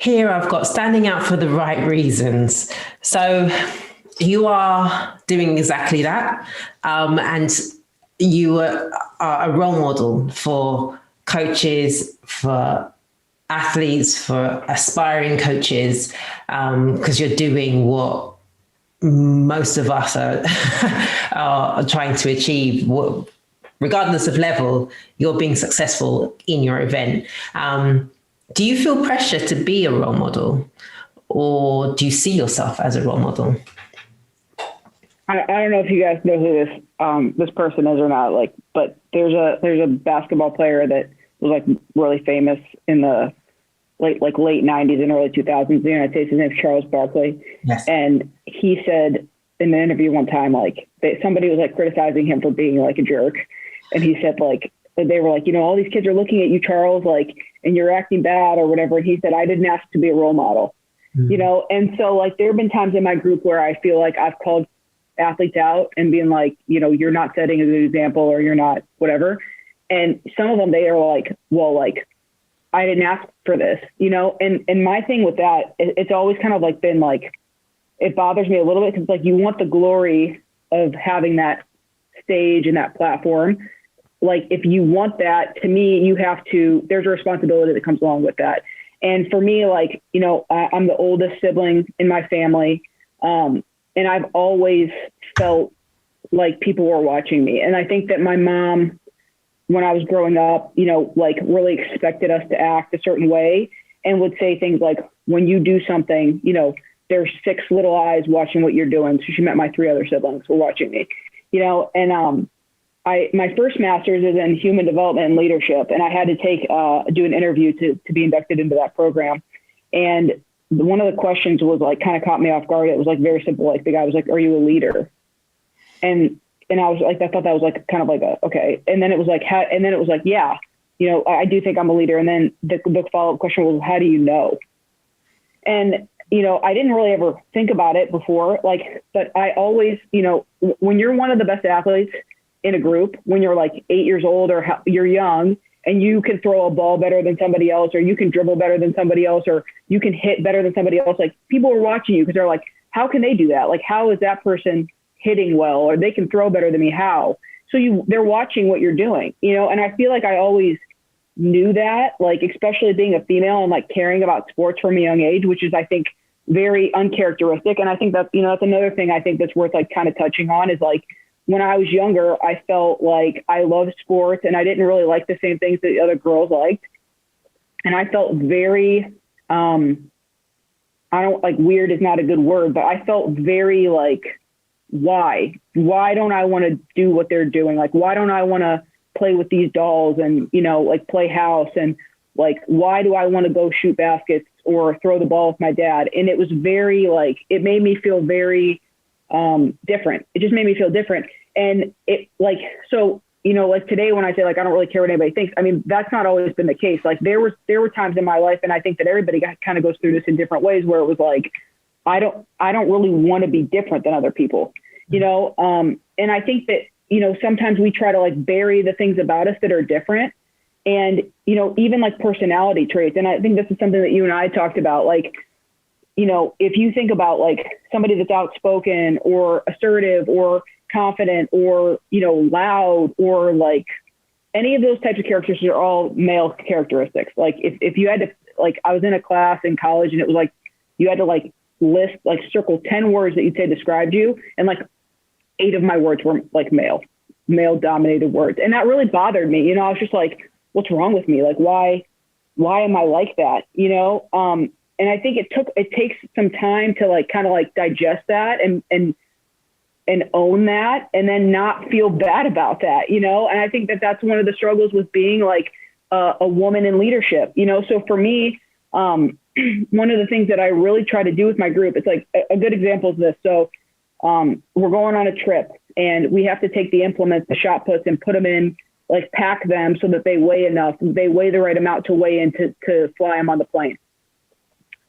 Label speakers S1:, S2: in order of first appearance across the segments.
S1: here I've got standing out for the right reasons. So you are doing exactly that. And you are a role model for coaches, for athletes, for aspiring coaches, because you're doing what most of us are, are trying to achieve. Regardless of level, you're being successful in your event. Do you feel pressure to be a role model, or do you see yourself as a role model?
S2: I don't know if you guys know who this person is or not, like, but there's a basketball player that was like really famous in the late 90s and early 2000s in the United States. His name's Charles Barkley.
S1: Yes.
S2: And he said in an interview one time, like, somebody was like criticizing him for being like a jerk. And he said, like, they were like, all these kids are looking at you, Charles, like, and you're acting bad or whatever. And he said, I didn't ask to be a role model, And so like, there have been times in my group where I feel like I've called athletes out and being like, you're not setting a good example, or you're not whatever. And some of them, they are like, well, like, I didn't ask for this, and my thing with that, it's always kind of like been like, it bothers me a little bit, because like, you want the glory of having that stage and that platform. Like, if you want that, to me, there's a responsibility that comes along with that. And for me, like, I'm the oldest sibling in my family. And I've always felt like people were watching me. And I think that my mom, when I was growing up, like, really expected us to act a certain way, and would say things like, when you do something, there's 6 little eyes watching what you're doing. So she meant my 3 other siblings were watching me, and my first master's is in human development and leadership. And I had to do an interview to be inducted into that program. And one of the questions was like, kind of caught me off guard. It was like very simple. Like, the guy was like, "Are you a leader?" And I was like, I thought that was like kind of like okay. And then it was like, yeah, I do think I'm a leader. And then the follow-up question was, how do you know? And, I didn't really ever think about it before, like, but I always, when you're one of the best athletes in a group, when you're like 8 years old or you're young, and you can throw a ball better than somebody else, or you can dribble better than somebody else, or you can hit better than somebody else, like, people are watching you because they're like, how can they do that? Like, how is that person hitting well, or they can throw better than me? How? So they're watching what you're doing, and I feel like I always knew that, like, especially being a female and like caring about sports from a young age, which is, I think, very uncharacteristic. And I think that, that's another thing I think that's worth like kind of touching on is like, when I was younger, I felt like I loved sports and I didn't really like the same things that the other girls liked. And I felt very, weird is not a good word, but I felt very like, why don't I want to do what they're doing? Like, why don't I want to play with these dolls and, like, play house? And like, why do I want to go shoot baskets or throw the ball with my dad? And it was very like, it made me feel very different. It just made me feel different. And it like, so, like today when I say like, I don't really care what anybody thinks, I mean, that's not always been the case. Like there were times in my life, and I think that everybody kind of goes through this in different ways, where it was like, I don't really want to be different than other people, and I think that, sometimes we try to like bury the things about us that are different. And, even like personality traits. And I think this is something that you and I talked about, like, if you think about like somebody that's outspoken or assertive or confident or, loud, or like any of those types of characteristics are all male characteristics. Like if you had to, like, I was in a class in college and it was like, you had to like list, like circle 10 words that you'd say described you. And like 8 of my words were like male dominated words. And that really bothered me. I was just like, what's wrong with me? Like, why am I like that? And I think it takes some time to like, kind of like digest that and own that, and then not feel bad about that, And I think that that's one of the struggles with being like a woman in leadership, So for me, one of the things that I really try to do with my group, it's like a good example is this. So we're going on a trip and we have to take the implements, the shot puts, and put them in, like pack them so that they weigh the right amount to weigh in to fly them on the plane.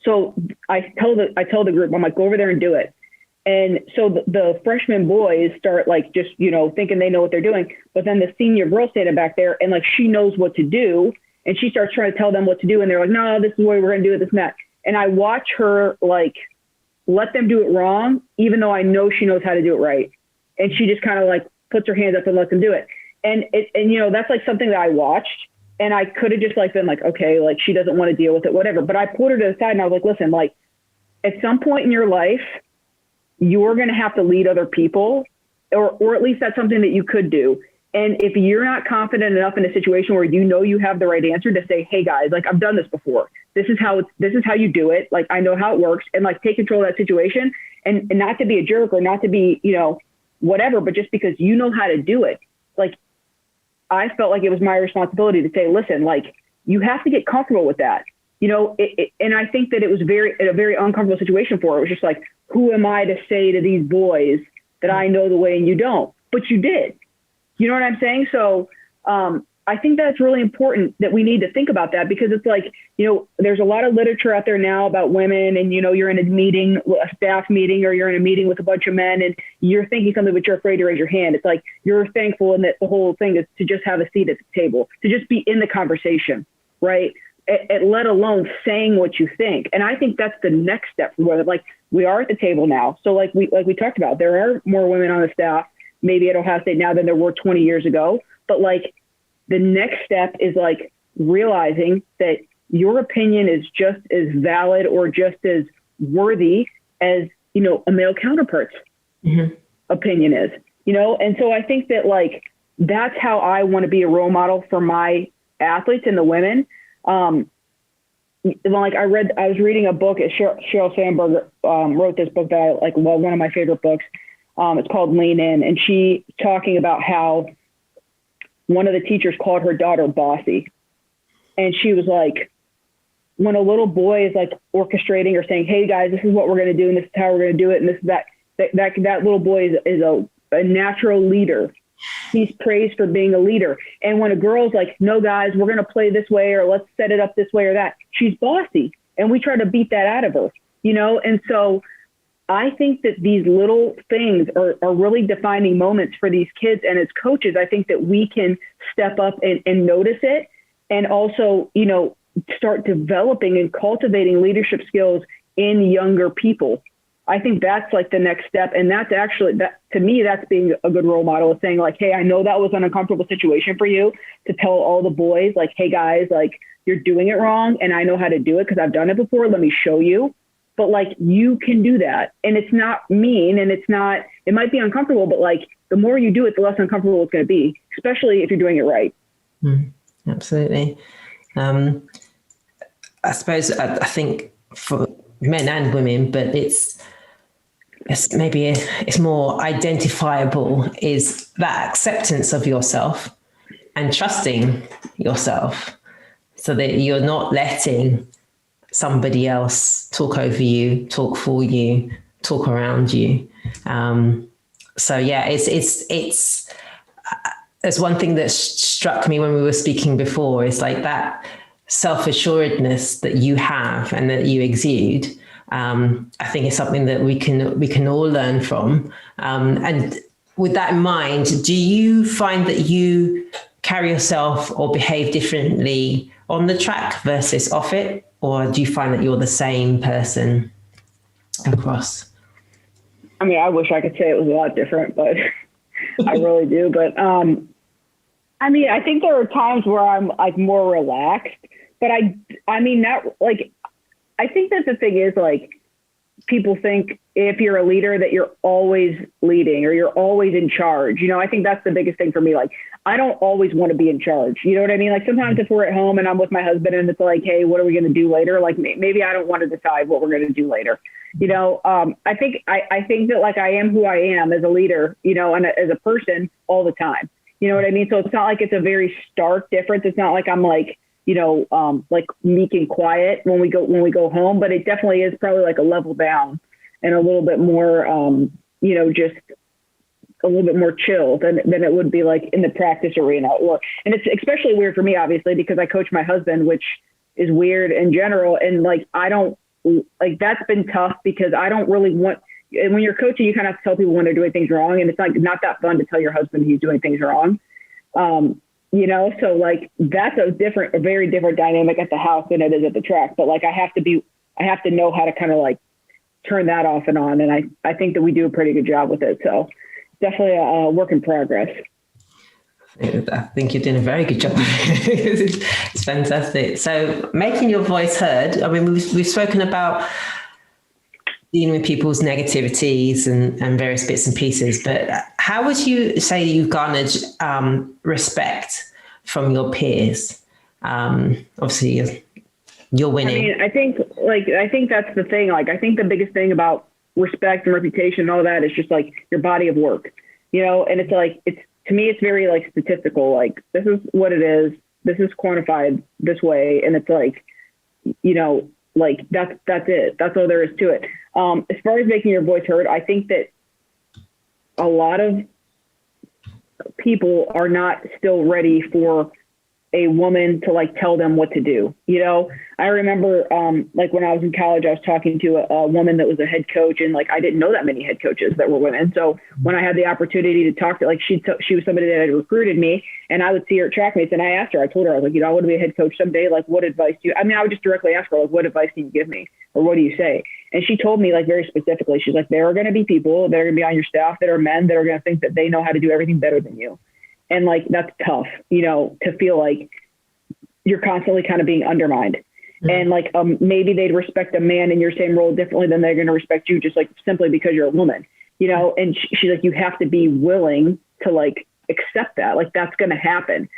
S2: So I tell the group, I'm like, go over there and do it. And so the freshman boys start like, just, thinking they know what they're doing. But then the senior girl standing back there and like, she knows what to do. And she starts trying to tell them what to do. And they're like, no, this is the way we're going to do it, this and that. and I watch her like let them do it wrong, even though I know she knows how to do it right. And she just kind of like puts her hands up and lets them do it. And that's like something that I watched, and I could have just like been like, okay, like she doesn't want to deal with it, whatever. But I put her to the side and I was like, listen, like at some point in your life, you're going to have to lead other people, or at least that's something that you could do. And if you're not confident enough in a situation where you know you have the right answer to say, hey guys, like I've done this before. This is how you do it. Like I know how it works, and like take control of that situation, and not to be a jerk or not to be, whatever, but just because you know how to do it. Like I felt like it was my responsibility to say, listen, like you have to get comfortable with that, and I think that it was a very uncomfortable situation for her. It was just like, who am I to say to these boys that I know the way and you don't? But you did. You know what I'm saying? So I think that's really important that we need to think about that, because it's like, there's a lot of literature out there now about women, and, you're in a meeting, a staff meeting, or you're in a meeting with a bunch of men and you're thinking something, but you're afraid to raise your hand. It's like, you're thankful, and that the whole thing is to just have a seat at the table, to just be in the conversation, right? Let alone saying what you think. And I think that's the next step for women. Like we are at the table now. So like we talked about, there are more women on the staff, maybe at Ohio State now than there were 20 years ago. But like the next step is like realizing that your opinion is just as valid or just as worthy as, a male counterpart's opinion is, And so I think that like, that's how I want to be a role model for my athletes and the women. Like I was reading a book, Sheryl Sandberg wrote this book that I like, one of my favorite books. It's called Lean In. And she talking about how one of the teachers called her daughter bossy. And she was like, when a little boy is like orchestrating or saying, hey guys, this is what we're going to do, and this is how we're going to do it, and this is that little boy is a natural leader. He's praised for being a leader. And when a girl's like, no guys, we're going to play this way, or let's set it up this way or that, she's bossy. And we try to beat that out of her, And so I think that these little things are really defining moments for these kids. And as coaches, I think that we can step up and notice it, and also, start developing and cultivating leadership skills in younger people. I think that's like the next step. And that's actually, that to me, that's being a good role model, of saying like, hey, I know that was an uncomfortable situation for you, to tell all the boys like, hey guys, like you're doing it wrong, and I know how to do it because I've done it before. Let me show you. But like, you can do that. And it's not mean, and it might be uncomfortable, but like the more you do it, the less uncomfortable it's going to be, especially if you're doing it right.
S1: Absolutely. I suppose I think for men and women, but it's more identifiable, is that acceptance of yourself and trusting yourself, so that you're not letting somebody else talk over you, talk for you, talk around you. So yeah, it's there's one thing that struck me when we were speaking before, is like that self-assuredness that you have and that you exude. I think is something that we can all learn from. And with that in mind, do you find that you carry yourself or behave differently on the track versus off it? Or do you find that you're the same person across?
S2: I mean, I wish I could say it was a lot different, but I really do. But I mean, I think there are times where I'm like more relaxed, but I mean, not like, I think that the thing is like, people think if you're a leader that you're always leading or you're always in charge. I think that's the biggest thing for me. Like, I don't always want to be in charge. You know what I mean? Like sometimes if we're at home and I'm with my husband and it's like, hey, what are we going to do later? Like maybe I don't want to decide what we're going to do later. I think that like I am who I am as a leader, and as a person all the time. You know what I mean? So it's not like it's a very stark difference. It's not like I'm like, like meek and quiet when we go home, but it definitely is probably like a level down and a little bit more, just a little bit more chill than it would be like in the practice arena. And it's especially weird for me, obviously, because I coach my husband, which is weird in general. And like, I don't like, that's been tough because I don't really want, and when you're coaching, you kind of have to tell people when they're doing things wrong. And it's like, not that fun to tell your husband he's doing things wrong. So like, that's a very different dynamic at the house than it is at the track. But like, I have to be I have to know how to kind of like turn that off and on. And I think that we do a pretty good job with it. So definitely a work in progress.
S1: I think you're doing a very good job. It's fantastic. So making your voice heard, I mean, we've spoken about dealing with people's negativities and various bits and pieces, but how would you say you've garnered respect from your peers? Obviously, you're winning.
S2: I mean, I think that's the thing. Like, I think the biggest thing about respect and reputation and all that is just like your body of work, you know, and it's like, to me, it's very like statistical, like this is what it is. This is quantified this way. And it's like, you know, like that's it. That's all there is to it. As far as making your voice heard, I think that a lot of people are not still ready for a woman to like tell them what to do. You know, I remember like when I was in college, I was talking to a woman that was a head coach, and like I didn't know that many head coaches that were women. So when I had the opportunity to talk to, like she was somebody that had recruited me, and I would see her at track meets, and I asked her, I told her, I was like, you know, I want to be a head coach someday. Like, what advice do you? I mean, I would just directly ask her, like, what advice can you give me, or what do you say? And she told me like very specifically, she's like, there are going to be people that are going to be on your staff that are men that are going to think that they know how to do everything better than you. And like, that's tough, you know, to feel like you're constantly kind of being undermined. Mm-hmm. And like, maybe they'd respect a man in your same role differently than they're going to respect you, just like simply because you're a woman, you know? And she's like, you have to be willing to like accept that, like that's going to happen.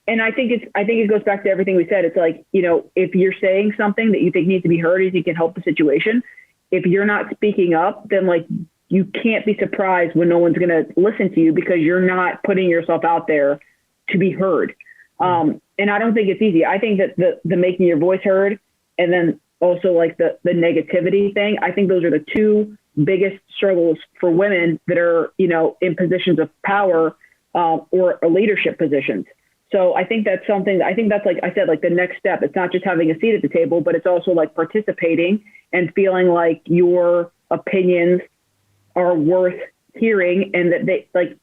S2: And I think it goes back to everything we said. It's like, you know, if you're saying something that you think needs to be heard, or you think can help the situation, if you're not speaking up, then like, you can't be surprised when no one's going to listen to you because you're not putting yourself out there to be heard. And I don't think it's easy. I think that the making your voice heard, and then also like the negativity thing, I think those are the two biggest struggles for women that are, you know, in positions of power, or leadership positions. So I think that's something, I think that's, like I said, like the next step. It's not just having a seat at the table, but it's also like participating and feeling like your opinions are worth hearing, and that they like,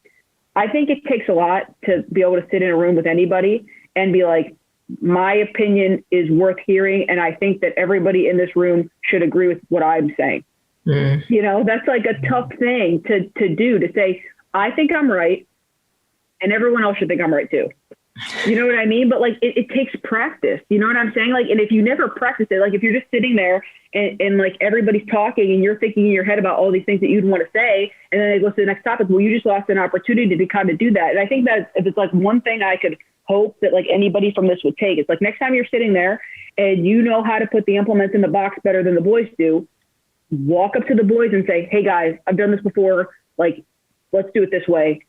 S2: I think it takes a lot to be able to sit in a room with anybody and be like, my opinion is worth hearing. And I think that everybody in this room should agree with what I'm saying. Mm. You know, that's like a tough thing to do, to say, I think I'm right, and everyone else should think I'm right too. You know what I mean? But like, it takes practice. You know what I'm saying? Like, and if you never practice it, like if you're just sitting there and like everybody's talking and you're thinking in your head about all these things that you'd want to say, and then they go to the next topic, well, you just lost an opportunity to kind of do that. And I think that if it's like one thing I could hope that like anybody from this would take, it's like next time you're sitting there and you know how to put the implements in the box better than the boys do, walk up to the boys and say, hey guys, I've done this before. Like, let's do it this way.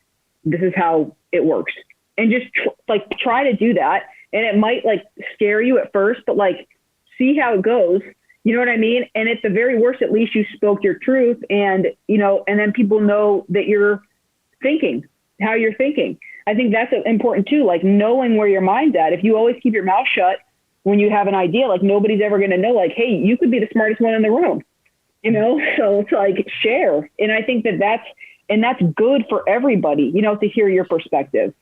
S2: This is how it works. And just try to do that. And it might like scare you at first, but like, see how it goes. You know what I mean? And at the very worst, at least you spoke your truth, and, you know, and then people know that you're thinking, how you're thinking. I think that's important too. Like knowing where your mind's at. If you always keep your mouth shut when you have an idea, like nobody's ever going to know, like, hey, you could be the smartest one in the room, you know? So it's like share. And I think that's good for everybody, you know, to hear your perspective.